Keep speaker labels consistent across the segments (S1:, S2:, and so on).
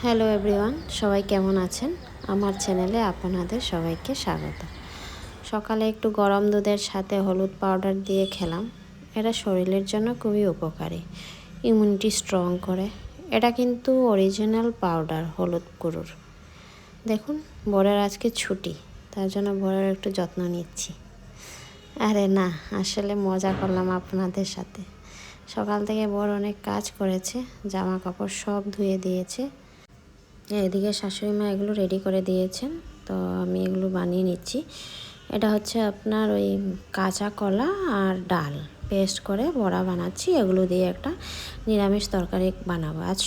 S1: Hello everyone, সবাই কেমন আছেন? আমার চ্যানেলে আপনাদের সবাইকে স্বাগত। সকালে একটু গরম দুধের সাথে হলুদ পাউডার দিয়ে খেলাম। এটা শরীরের জন্য খুবই উপকারী, ইমিউনিটি স্ট্রং করে। এটা কিন্তু অরিজিনাল পাউডার হলুদ গুঁড়োর। দেখুন, বরের আজকে ছুটি, তার জন্য বরের একটু যত্ন নিচ্ছি। আরে না, আসলে মজা করলাম আপনাদের সাথে। সকাল থেকে বর অনেক কাজ করেছে, জামা কাপড় সব ধুয়ে দিয়েছে। এদিকে শাশুড়ি মা এগুলো রেডি করে দিয়েছেন, তো আমি এগুলো বানিয়ে নিচ্ছি। এটা হচ্ছে আপনার ওই কাঁচা কলা আর ডাল পেস্ট করে বড়া বানাচ্ছি। এগুলো দিয়ে একটা নিরামিষ তরকারি বানাবো। আজ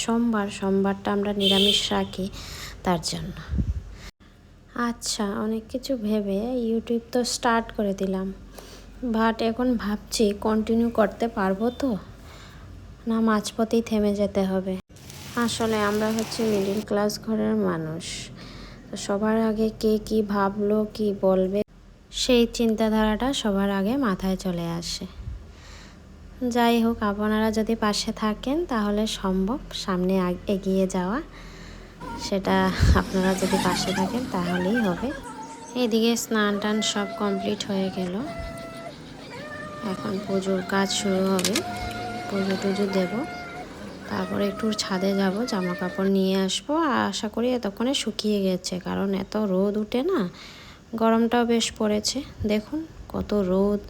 S1: সোমবারটা আমরা নিরামিষ রাখি, তার জন্য। আচ্ছা, অনেক কিছু ভেবে ইউটিউব তো স্টার্ট করে দিলাম, বাট এখন ভাবছি কন্টিনিউ করতে পারবো তো, না মাঝপথেই থেমে যেতে হবে। আসলে আমরা হচ্ছে মিডল ক্লাস ঘরের মানুষ, তো সবার আগে কে কি ভাবলো কি বলবে সেই চিন্তাধারাটা সবার আগে মাথায় চলে আসে। যাই হোক, আপনারা যদি পাশে থাকেন তাহলে সম্ভব সামনে এগিয়ে যাওয়া। সেটা আপনারা যদি পাশে থাকেন তাহলেই হবে। এদিকে স্নান টান সব কমপ্লিট হয়ে গেল, এখন পুজোর কাজ শুরু হবে। পুজো টুজো দেবো, তারপরে একটু ছাদে যাব, জামা কাপড় নিয়ে আসবো। আশা করি এতক্ষণে শুকিয়ে গেছে, কারণ এত রোদ উঠে না, গরমটাও বেশ পড়েছে। দেখুন কত রোদ,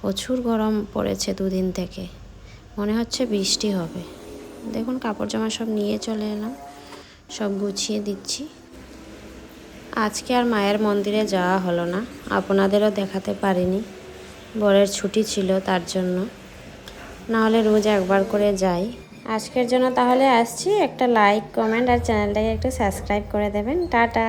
S1: প্রচুর গরম পড়েছে দুদিন থেকে, মনে হচ্ছে বৃষ্টি হবে। দেখুন কাপড় জামা সব নিয়ে চলে এলাম, সব গুছিয়ে দিচ্ছি। আজকে আর মায়ের মন্দিরে যাওয়া হলো না, আপনাদেরও দেখাতে পারিনি, বরের ছুটি ছিল তার জন্য। নাহলে রোজ একবার করে যাই। আজকের জন্য তাহলে আসছি। একটা লাইক, কমেন্ট আর চ্যানেলটাকে একটু সাবস্ক্রাইব করে দেবেন। টাটা।